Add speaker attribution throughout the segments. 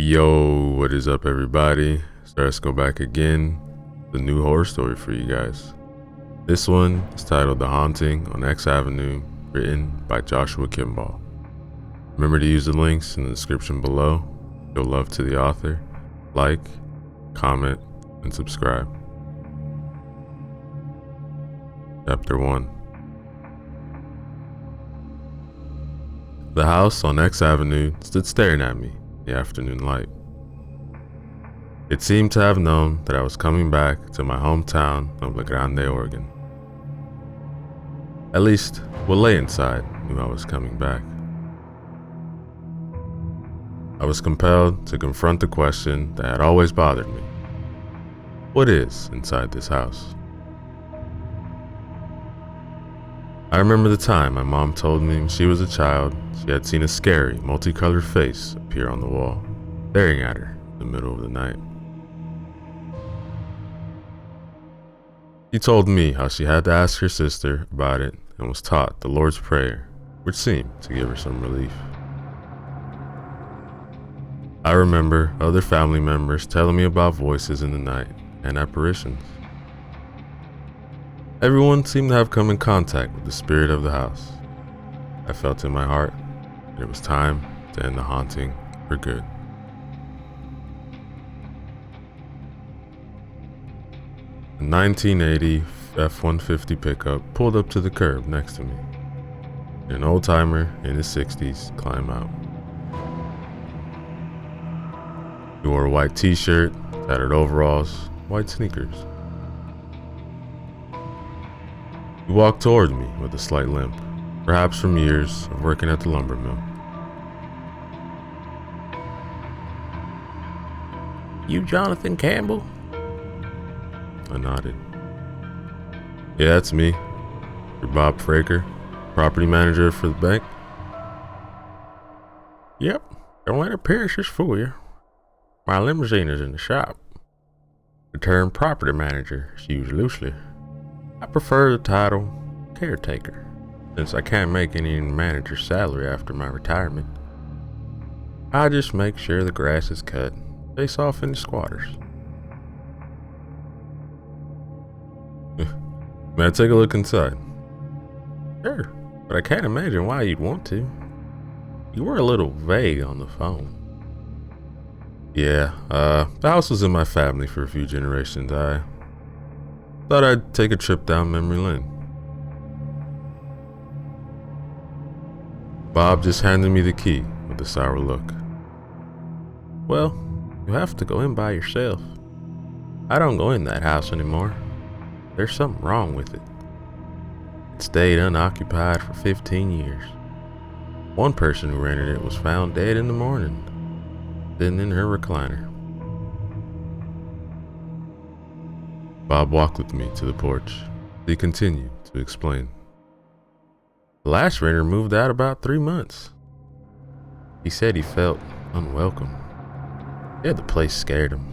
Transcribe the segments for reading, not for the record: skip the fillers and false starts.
Speaker 1: Yo, what is up, everybody? So let's go back again. The new horror story for you guys. This one is titled The Haunting on X Avenue, written by Joshua Kimball. Remember to use the links in the description below. Show love to the author. Like, comment, and subscribe. Chapter 1. The house on X Avenue stood staring at me in the afternoon light. It seemed to have known that I was coming back to my hometown of La Grande, Oregon. At least, what lay inside knew I was coming back. I was compelled to confront the question that had always bothered me. What is inside this house? I remember the time my mom told me when she was a child she had seen a scary, multicolored face appear on the wall, staring at her in the middle of the night. She told me how she had to ask her sister about it and was taught the Lord's Prayer, which seemed to give her some relief. I remember other family members telling me about voices in the night and apparitions. Everyone seemed to have come in contact with the spirit of the house. I felt in my heart that it was time to end the haunting for good. A 1980 F-150 pickup pulled up to the curb next to me. An old-timer in his 60s climbed out. He wore a white t-shirt, tattered overalls, white sneakers. He walked toward me with a slight limp, perhaps from years of working at the lumber mill.
Speaker 2: You Jonathan Campbell?
Speaker 1: I nodded. Yeah, that's me. You're Bob Fraker, property manager for the bank?
Speaker 2: Yep. Don't let appearances fool you. My limousine is in the shop. The term property manager is used loosely. I prefer the title caretaker, since I can't make any manager's salary after my retirement. I just make sure the grass is cut, face off any squatters.
Speaker 1: May I take a look inside?
Speaker 2: Sure, but I can't imagine why you'd want to. You were a little vague on the phone.
Speaker 1: Yeah, the house was in my family for a few generations. I thought I'd take a trip down memory lane. Bob just handed me the key with a sour look.
Speaker 2: Well, you have to go in by yourself. I don't go in that house anymore. There's something wrong with it. It stayed unoccupied for 15 years. One person who rented it was found dead in the morning, sitting in her recliner.
Speaker 1: Bob walked with me to the porch. He continued to explain.
Speaker 2: The last renter moved out about 3 months. He said he felt unwelcome. Yeah, the place scared him.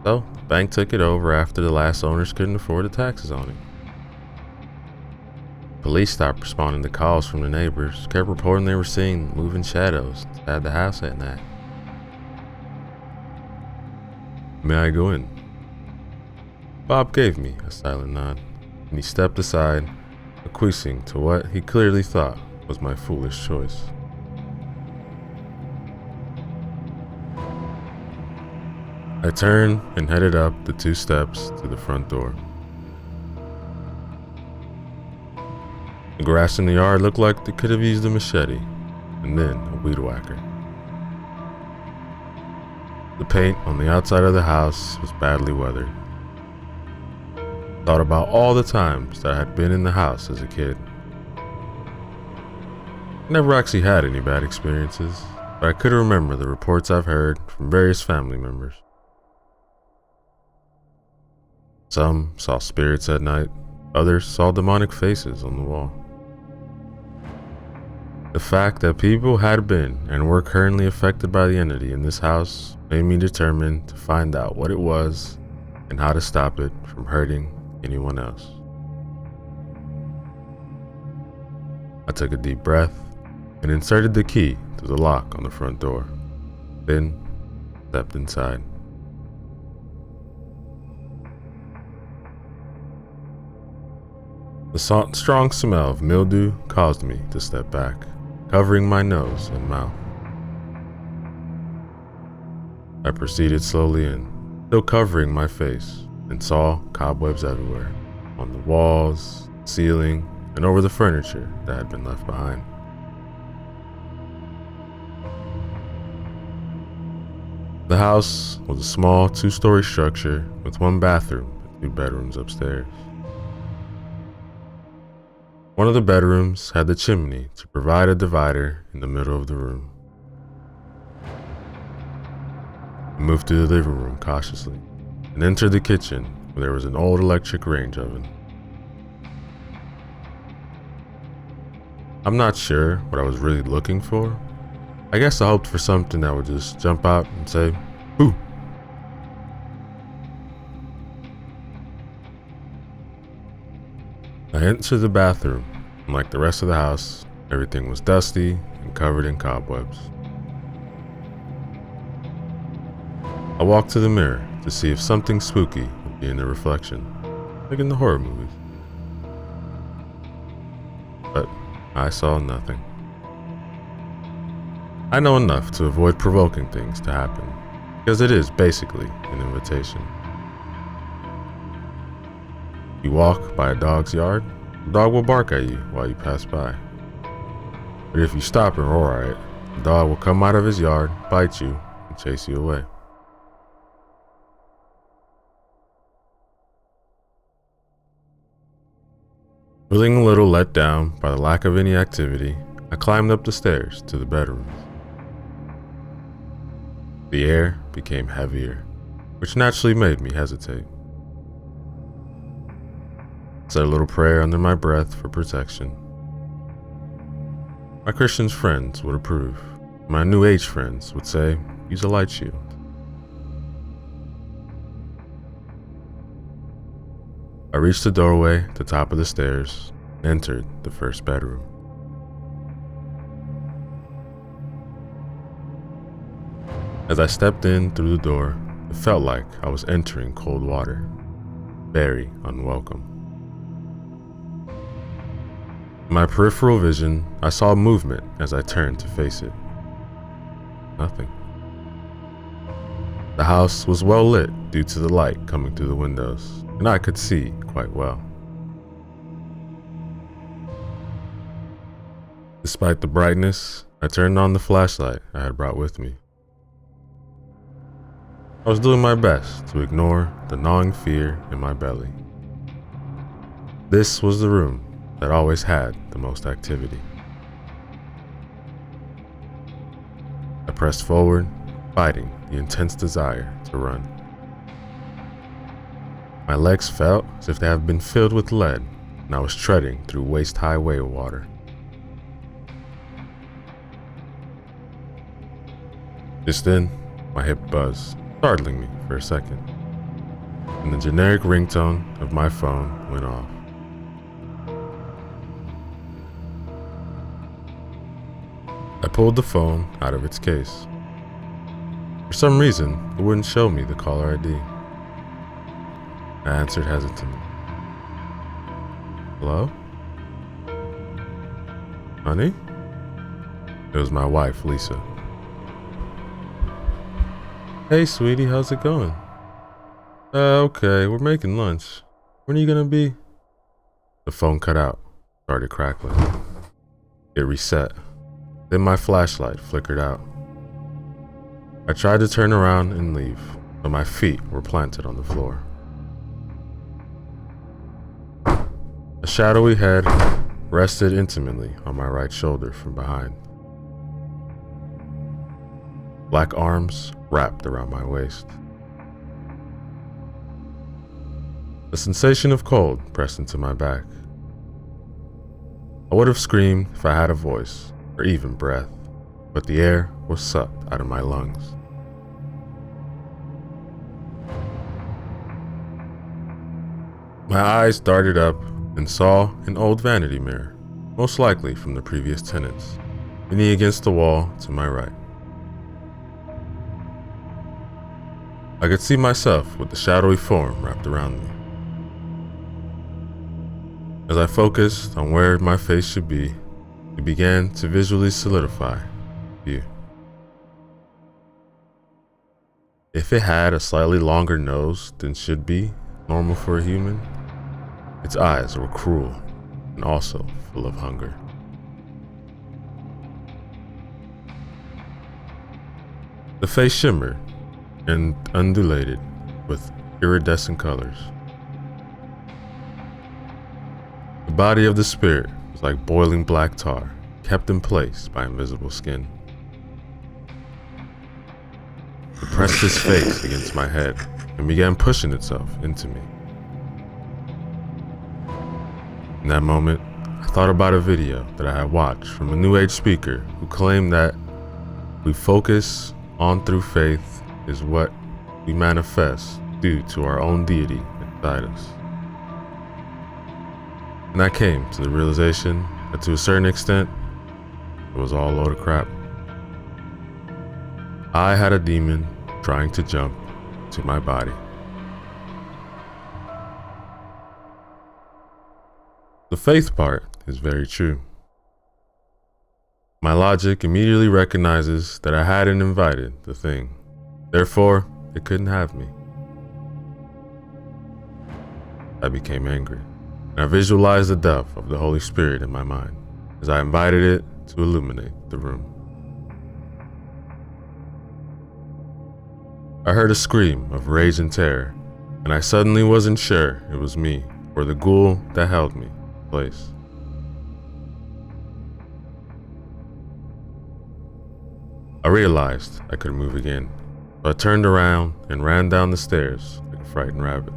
Speaker 2: So, the bank took it over after the last owners couldn't afford the taxes on it. Police stopped responding to calls from the neighbors, kept reporting they were seeing moving shadows inside the house at night.
Speaker 1: May I go in?
Speaker 2: Bob gave me a silent nod, and he stepped aside, acquiescing to what he clearly thought was my foolish choice.
Speaker 1: I turned and headed up the 2 steps to the front door. The grass in the yard looked like they could have used a machete, and then a weed whacker. The paint on the outside of the house was badly weathered. Thought about all the times that I had been in the house as a kid. Never actually had any bad experiences, but I could remember the reports I've heard from various family members. Some saw spirits at night, others saw demonic faces on the wall. The fact that people had been and were currently affected by the entity in this house made me determined to find out what it was and how to stop it from hurting anyone else. I took a deep breath and inserted the key to the lock on the front door. Then stepped inside. The strong smell of mildew caused me to step back, covering my nose and mouth. I proceeded slowly in, still covering my face, and saw cobwebs everywhere, on the walls, ceiling, and over the furniture that had been left behind. The house was a small 2-story structure with 1 bathroom and 2 bedrooms upstairs. One of the bedrooms had the chimney to provide a divider in the middle of the room. I moved through the living room cautiously and entered the kitchen where there was an old electric range oven. I'm not sure what I was really looking for. I guess I hoped for something that would just jump out and say, "Boo!" I entered the bathroom, and like the rest of the house, everything was dusty and covered in cobwebs. I walked to the mirror to see if something spooky would be in the reflection, like in the horror movies. But I saw nothing. I know enough to avoid provoking things to happen, because it is basically an invitation. You walk by a dog's yard, the dog will bark at you while you pass by. But if you stop and roar at it, the dog will come out of his yard, bite you, and chase you away. Feeling a little let down by the lack of any activity, I climbed up the stairs to the bedrooms. The air became heavier, which naturally made me hesitate. I said a little prayer under my breath for protection. My Christian friends would approve. My New Age friends would say, use a light shield. I reached the doorway at the top of the stairs and entered the first bedroom. As I stepped in through the door, it felt like I was entering cold water, very unwelcome. In my peripheral vision, I saw movement as I turned to face it. Nothing. The house was well lit due to the light coming through the windows, and I could see quite well. Despite the brightness, I turned on the flashlight I had brought with me. I was doing my best to ignore the gnawing fear in my belly. This was the room that always had the most activity. I pressed forward, fighting the intense desire to run. My legs felt as if they had been filled with lead, and I was treading through waist-high whale water. Just then, my hip buzzed, startling me for a second, and the generic ringtone of my phone went off. I pulled the phone out of its case. For some reason, it wouldn't show me the caller ID. I answered hesitantly. Hello? Honey? It was my wife, Lisa. Hey, sweetie, how's it going? Okay, we're making lunch. When are you gonna be? The phone cut out, started crackling. It reset. Then my flashlight flickered out. I tried to turn around and leave, but my feet were planted on the floor. A shadowy head rested intimately on my right shoulder from behind. Black arms wrapped around my waist. A sensation of cold pressed into my back. I would have screamed if I had a voice, or even breath, but the air was sucked out of my lungs. My eyes darted up and saw an old vanity mirror, most likely from the previous tenants, leaning against the wall to my right. I could see myself with the shadowy form wrapped around me. As I focused on where my face should be, it began to visually solidify view. If it had a slightly longer nose than should be normal for a human, its eyes were cruel and also full of hunger. The face shimmered and undulated with iridescent colors. The body of the spirit was like boiling black tar, kept in place by invisible skin. It pressed its face against my head and began pushing itself into me. In that moment, I thought about a video that I had watched from a New Age speaker who claimed that we focus on through faith is what we manifest due to our own deity inside us. And I came to the realization that to a certain extent, it was all a load of crap. I had a demon trying to jump to my body. The faith part is very true. My logic immediately recognizes that I hadn't invited the thing. Therefore, it couldn't have me. I became angry, and I visualized the death of the Holy Spirit in my mind as I invited it to illuminate the room. I heard a scream of rage and terror, and I suddenly wasn't sure it was me or the ghoul that held me in place. I realized I couldn't move again, so I turned around and ran down the stairs like a frightened rabbit.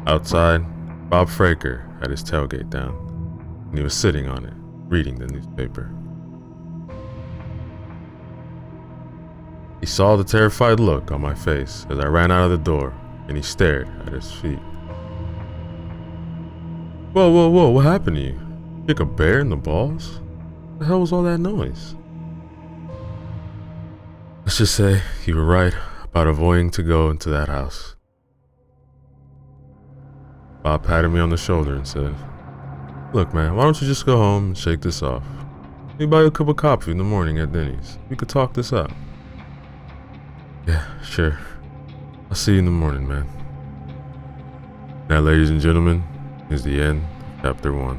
Speaker 1: Outside, Bob Fraker had his tailgate down, and he was sitting on it, reading the newspaper. He saw the terrified look on my face as I ran out of the door, and he stared at his feet. Whoa, what happened to you? Kick a bear in the balls? What the hell was all that noise? Let's just say you were right about avoiding to go into that house. Bob patted me on the shoulder and said, "Look, man, why don't you just go home and shake this off? Let me buy you a cup of coffee in the morning at Denny's. We could talk this out." "Yeah, sure. I'll see you in the morning, man." That, ladies and gentlemen, is the end of Chapter 1.